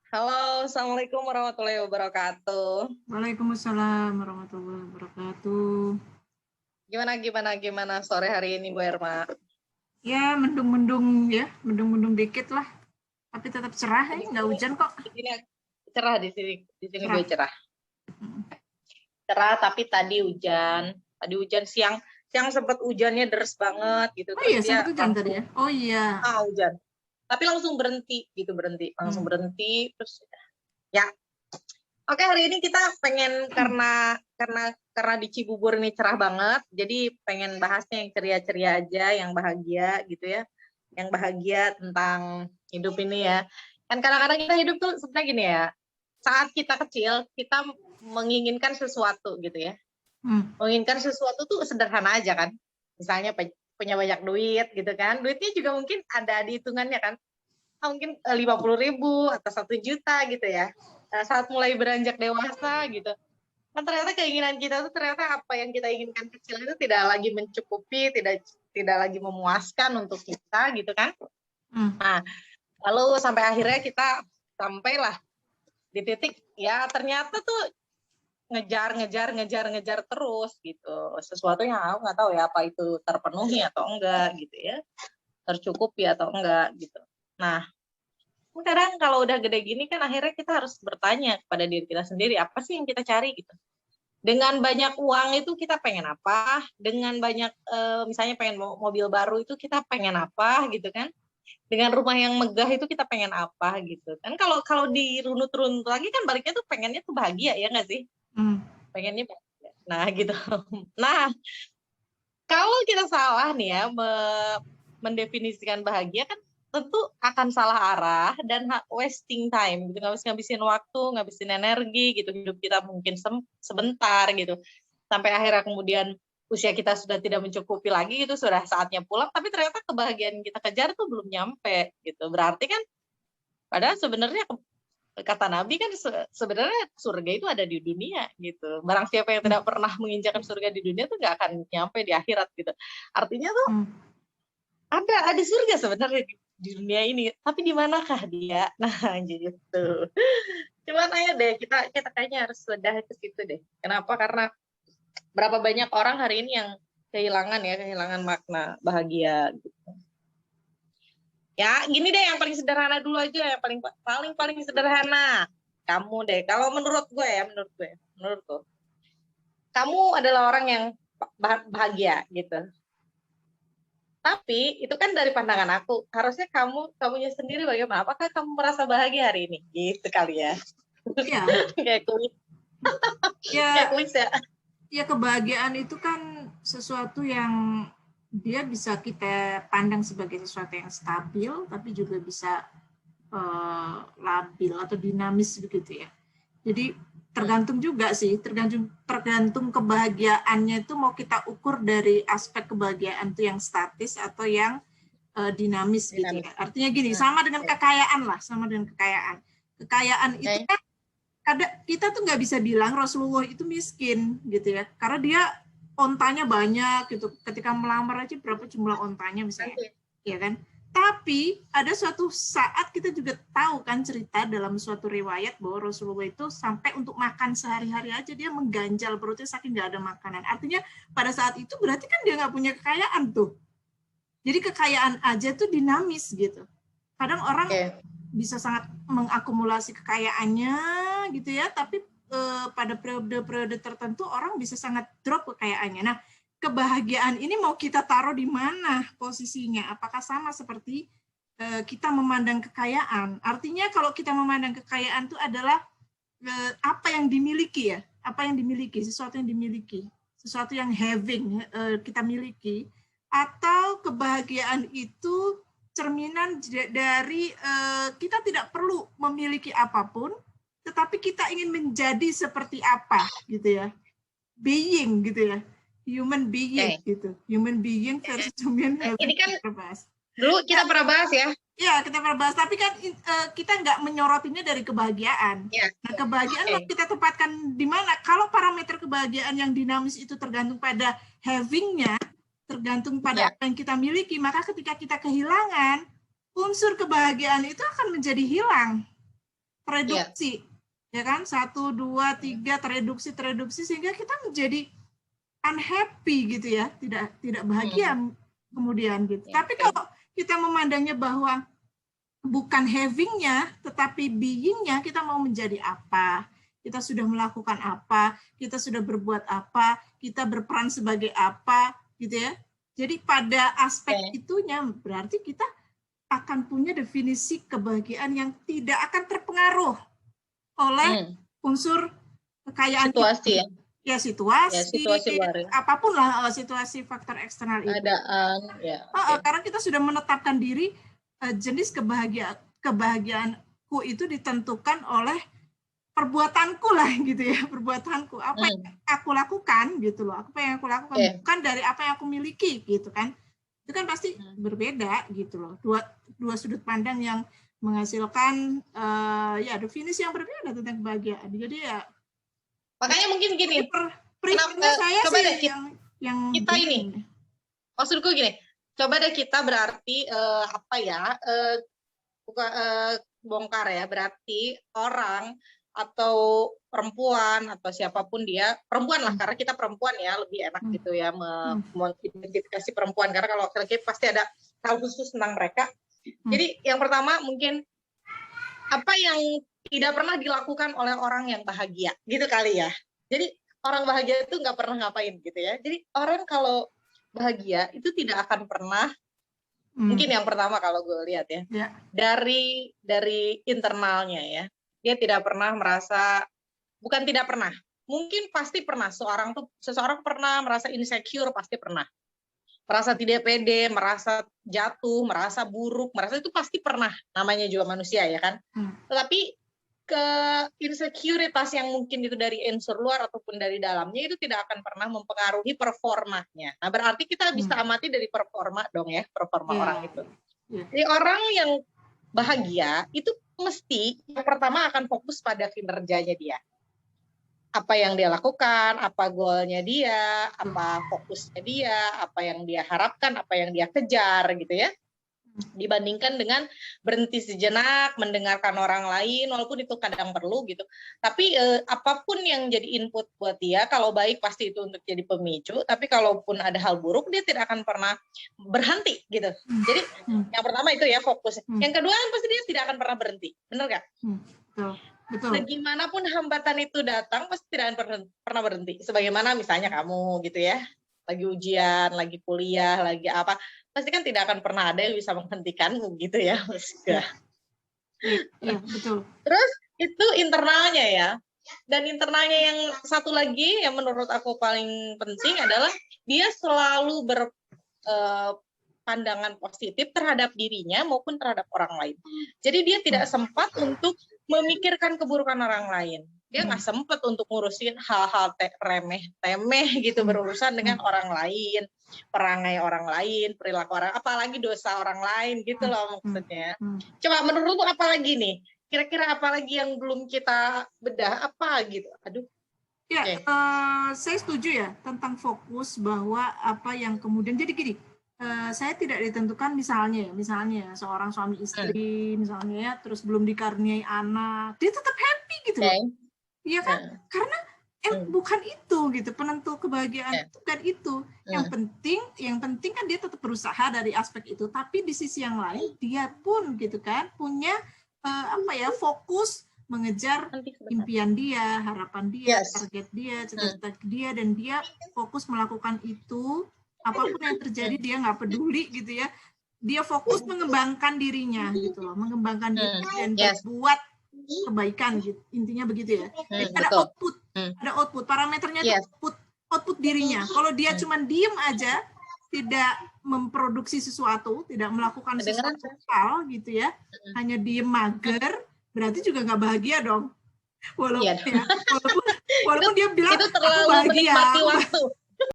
Halo, Assalamualaikum warahmatullahi wabarakatuh. Waalaikumsalam warahmatullahi wabarakatuh. Gimana sore hari ini, Bu Erma? Ya, mendung-mendung dikit lah. Tapi tetap cerah, Di nggak sini, hujan kok. di sini cerah di sini juga Cerah. cerah. Cerah, tapi tadi hujan. Tadi hujan siang sempat hujannya deres banget gitu. Oh Terus iya, dia sempat hujan tadi langsung ya. Oh iya. hujan. Tapi langsung berhenti gitu, langsung Hmm. berhenti. Terus ya, oke, hari ini kita pengen karena di Cibubur ini cerah banget, jadi pengen bahasnya yang ceria-ceria aja, yang bahagia gitu ya, yang bahagia tentang hidup ini ya. Kan kadang-kadang kita hidup tuh sebenarnya gini ya, saat kita kecil kita menginginkan sesuatu gitu ya, Hmm. menginginkan sesuatu tuh sederhana aja kan, misalnya punya banyak duit gitu kan, duitnya juga mungkin ada di hitungannya kan, mungkin 50.000 atau 1 juta gitu ya. Saat mulai beranjak dewasa gitu, kan ternyata keinginan kita tuh ternyata apa yang kita inginkan kecil itu tidak lagi mencukupi, tidak tidak lagi memuaskan untuk kita gitu kan. Hmm. Nah, lalu sampai akhirnya kita sampailah di titik ya ternyata tuh ngejar terus gitu. Sesuatu yang aku nggak tahu ya apa itu terpenuhi atau enggak gitu ya, tercukupi atau enggak gitu. Nah, kadang kalau udah gede gini kan akhirnya kita harus bertanya kepada diri kita sendiri, apa sih yang kita cari gitu. Dengan banyak uang itu kita pengen apa, dengan banyak misalnya pengen mobil baru itu kita pengen apa gitu kan, dengan rumah yang megah itu kita pengen apa gitu kan. Kalau kalau dirunut-runut lagi kan baliknya tuh pengennya tuh bahagia, ya nggak sih, Hmm. pengennya bahagia. Nah gitu. Nah, kalau kita salah nih ya mendefinisikan bahagia kan tentu akan salah arah dan wasting time gitu, ngabisin waktu, ngabisin energi gitu, hidup kita mungkin sebentar gitu, sampai akhirnya kemudian usia kita sudah tidak mencukupi lagi gitu, sudah saatnya pulang, tapi ternyata kebahagiaan kita kejar tuh belum nyampe gitu. Berarti kan padahal sebenarnya kata Nabi kan sebenarnya surga itu ada di dunia gitu. Barang siapa yang tidak pernah menginjakan surga di dunia tuh nggak akan nyampe di akhirat gitu. Artinya tuh Hmm. ada surga sebenarnya di dunia ini, tapi di manakah dia? Nah, gitu. Cuman ayo deh kita kayaknya harus sudah ke situ deh. Kenapa? Karena berapa banyak orang hari ini yang kehilangan makna bahagia gitu. Ya, gini deh yang paling sederhana dulu aja, yang paling sederhana. Kamu deh, kalau menurut gue, kamu adalah orang yang bahagia gitu. Tapi itu kan dari pandangan aku. Harusnya kamunya sendiri bagaimana? Apakah kamu merasa bahagia hari ini? Gitu kali ya. Ya, Kayak kuis, kayak ya, kuis ya. ya kebahagiaan itu kan sesuatu yang dia bisa kita pandang sebagai sesuatu yang stabil, tapi juga bisa labil atau dinamis begitu ya. Jadi tergantung juga sih, tergantung kebahagiaannya itu mau kita ukur dari aspek kebahagiaan itu yang statis atau yang dinamis gitu Dinamis. ya. Artinya gini, Nah, sama dengan okay. kekayaan lah, sama dengan kekayaan. Kekayaan itu kan kita tuh nggak bisa bilang Rasulullah itu miskin gitu ya, karena dia ontanya banyak gitu. Ketika melamar aja berapa jumlah ontanya misalnya, ya kan? Tapi ada suatu saat kita juga tahu kan cerita dalam suatu riwayat bahwa Rasulullah itu sampai untuk makan sehari-hari aja dia mengganjal perutnya saking nggak ada makanan. Artinya pada saat itu berarti kan dia nggak punya kekayaan tuh. Jadi kekayaan aja tuh dinamis gitu. Kadang orang bisa sangat mengakumulasi kekayaannya gitu ya, tapi pada periode-periode tertentu orang bisa sangat drop kekayaannya. Nah, kebahagiaan ini mau kita taruh di mana posisinya? Apakah sama seperti kita memandang kekayaan? Artinya kalau kita memandang kekayaan itu adalah apa yang dimiliki ya, apa yang dimiliki, sesuatu yang dimiliki, sesuatu yang having kita miliki, atau kebahagiaan itu cerminan dari kita tidak perlu memiliki apapun, tetapi kita ingin menjadi seperti apa gitu ya, being gitu ya, human being gitu, human being versus human having. Ini kan dulu kita pernah bahas ya. Ya, kita pernah bahas, tapi kan kita nggak menyorotinya dari kebahagiaan. Ya. Nah, kebahagiaan mau kita tempatkan di mana? Kalau parameter kebahagiaan yang dinamis itu tergantung pada having-nya, tergantung pada apa yang kita miliki, maka ketika kita kehilangan, unsur kebahagiaan itu akan menjadi hilang. tereduksi, ya kan? 1, 2, 3 tereduksi sehingga kita menjadi unhappy gitu ya, tidak bahagia kemudian gitu. Tapi kalau kita memandangnya bahwa bukan having-nya, tetapi being-nya, kita mau menjadi apa, kita sudah melakukan apa, kita sudah berbuat apa, kita berperan sebagai apa, gitu ya. Jadi pada aspek itunya berarti kita akan punya definisi kebahagiaan yang tidak akan terpengaruh oleh unsur kekayaan situasi kita. Ya situasi luar. Apapun lah situasi faktor eksternal itu. Keadaan, Karena kita sudah menetapkan diri jenis kebahagiaanku itu ditentukan oleh perbuatanku lah gitu ya, perbuatanku apa yang aku lakukan gitu loh, apa yang aku lakukan bukan dari apa yang aku miliki gitu kan. Itu kan pasti berbeda gitu loh, dua sudut pandang yang menghasilkan definisi yang berbeda tentang kebahagiaan. Jadi ya makanya mungkin gini, prinsipnya saya coba sih deh yang kita ini, maksudku gini, coba deh kita berarti bongkar ya, berarti orang atau perempuan atau siapapun dia, perempuan lah karena kita perempuan ya, lebih enak gitu ya mengidentifikasi perempuan, karena kalau laki-laki pasti ada hal khusus tentang mereka. Jadi yang pertama mungkin apa yang tidak pernah dilakukan oleh orang yang bahagia gitu kali ya. Jadi orang bahagia itu nggak pernah ngapain gitu ya. Jadi orang kalau bahagia itu tidak akan pernah, mungkin yang pertama kalau gue lihat ya, dari internalnya ya, dia tidak pernah merasa, bukan tidak pernah, mungkin pasti pernah, seseorang pernah merasa insecure, pasti pernah merasa tidak pede, merasa jatuh, merasa buruk, merasa itu pasti pernah, namanya juga manusia ya kan. Tetapi ke insekuritas yang mungkin itu dari unsur luar ataupun dari dalamnya itu tidak akan pernah mempengaruhi performanya. Nah, berarti kita bisa amati dari performa dong ya, performa orang itu. Jadi orang yang bahagia itu mesti yang pertama akan fokus pada kinerjanya dia. Apa yang dia lakukan, apa goalnya dia, apa fokusnya dia, apa yang dia harapkan, apa yang dia kejar gitu ya. Dibandingkan dengan berhenti sejenak mendengarkan orang lain, walaupun itu kadang perlu gitu, tapi apapun yang jadi input buat dia, kalau baik pasti itu untuk jadi pemicu, tapi kalaupun ada hal buruk dia tidak akan pernah berhenti gitu. Jadi yang pertama itu ya fokus. Yang kedua kan pasti dia tidak akan pernah berhenti, benar nggak? Betul. Segimanapun hambatan itu datang pasti tidak akan pernah berhenti. Sebagaimana misalnya kamu gitu ya, lagi ujian, lagi kuliah, lagi apa, pasti kan tidak akan pernah ada yang bisa menghentikanmu gitu ya. Iya, betul. Terus itu internalnya ya. Dan internalnya yang satu lagi yang menurut aku paling penting adalah dia selalu berpandangan positif terhadap dirinya maupun terhadap orang lain. Jadi dia tidak sempat untuk memikirkan keburukan orang lain. Dia nggak sempat untuk ngurusin hal-hal remeh-temeh gitu, berurusan dengan orang lain, perangai orang lain, perilaku orang, apalagi dosa orang lain gitu loh maksudnya. Coba menurutmu apa lagi nih? Kira-kira apa lagi yang belum kita bedah apa gitu? Aduh. Ya, saya setuju ya tentang fokus bahwa apa yang kemudian jadi gini. Saya tidak ditentukan misalnya seorang suami istri misalnya ya, terus belum dikaruniai anak, dia tetap happy gitu loh. Iya kan? Karena bukan itu gitu penentu kebahagiaan itu kan itu. Yang penting kan dia tetap berusaha dari aspek itu, tapi di sisi yang lain dia pun gitu kan punya fokus mengejar impian dia, harapan dia, target dia, cita-cita dia, dan dia fokus melakukan itu. Apapun yang terjadi dia nggak peduli gitu ya, dia fokus mengembangkan dirinya gitu loh, mengembangkan diri dan berbuat kebaikan gitu, intinya begitu ya. Jadi ada output parameternya itu output dirinya. Kalau dia cuma diem aja, tidak memproduksi sesuatu, tidak melakukan sesuatu hal gitu ya, hanya diem mager, berarti juga nggak bahagia dong. Walaupun dia bilang itu terlalu aku bahagia. menikmati waktu.